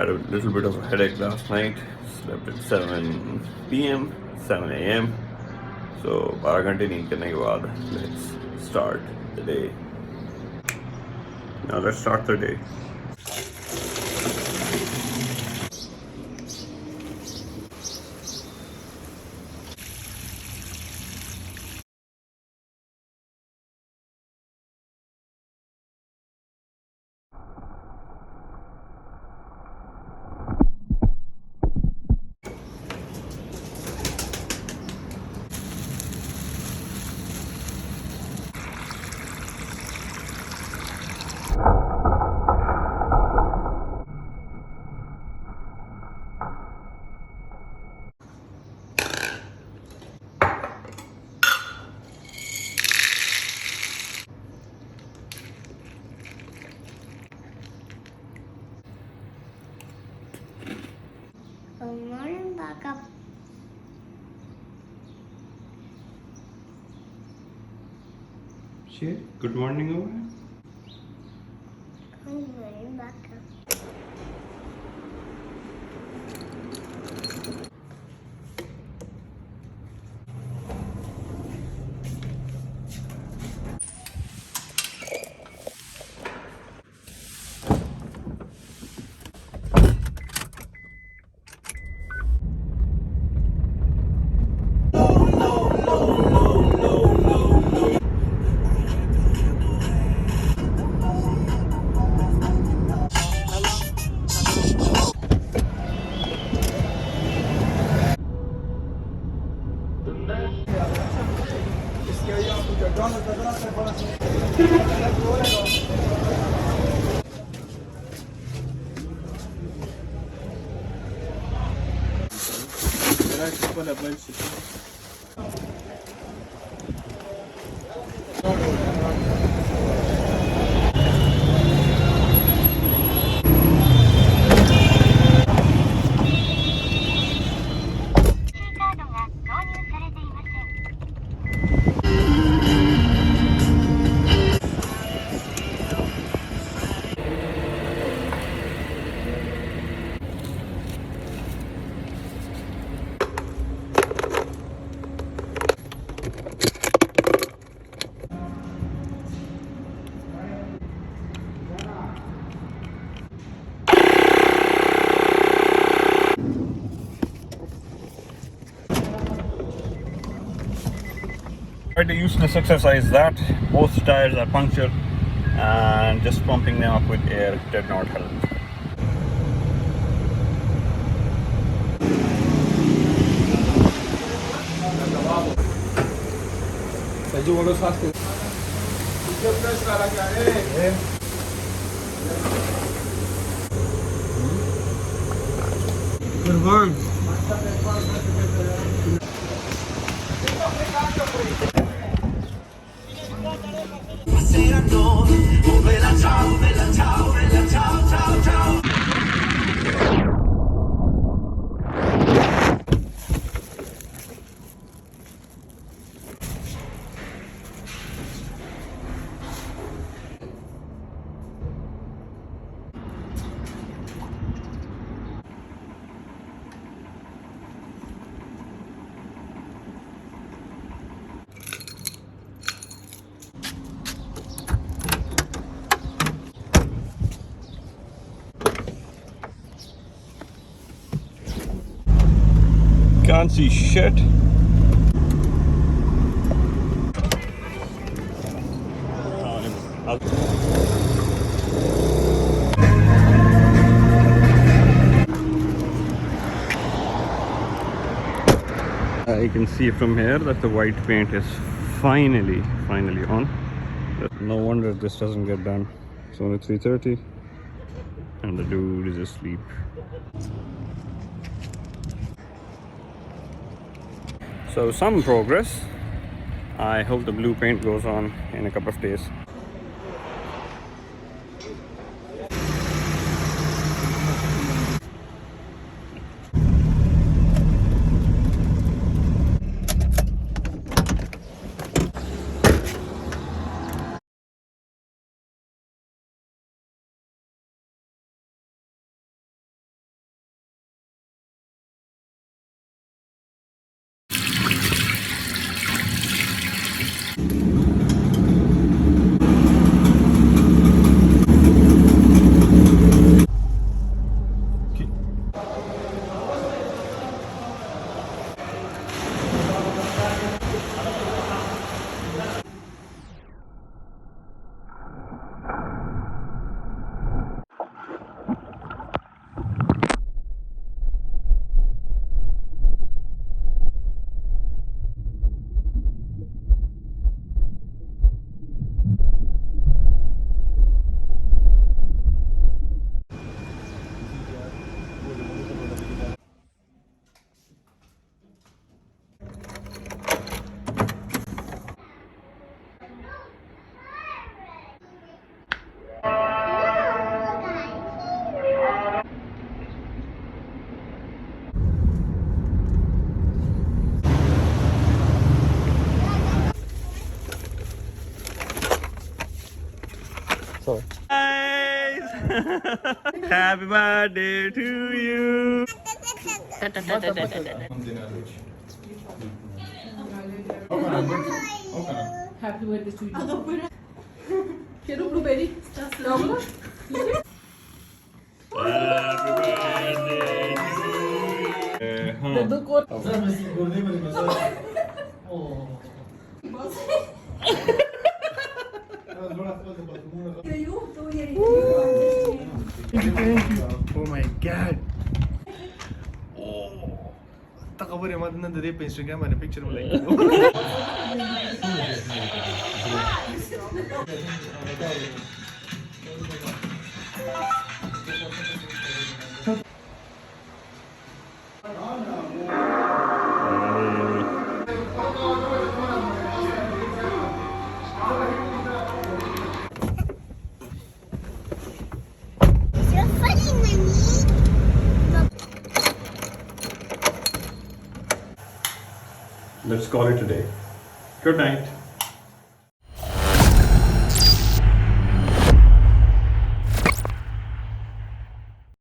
had a little bit of a headache last night. Slept at 7 p.m., 7 a.m. So 12 घंटे नींद करने के बाद let's start the day. Now let's start the day. Good morning, backup. Good morning over. Good morning, backup. Quite a useless exercise that. Both tires are punctured and just pumping them up with air did not help. Good morning. Can't see shit. You can see from here that the white paint is finally on. No wonder this doesn't get done. It's only 3:30 and the dude is asleep. So some progress. I hope the blue paint goes on in a couple of days. Happy birthday to you. Happy birthday to you. Quero blueberry. Calma. Happy birthday to you. Do cor. Oh my god. Taka bari mata nan da dai fa Instagram and picture mo like. You're funny, Mommy. Let's call it a day. Good night.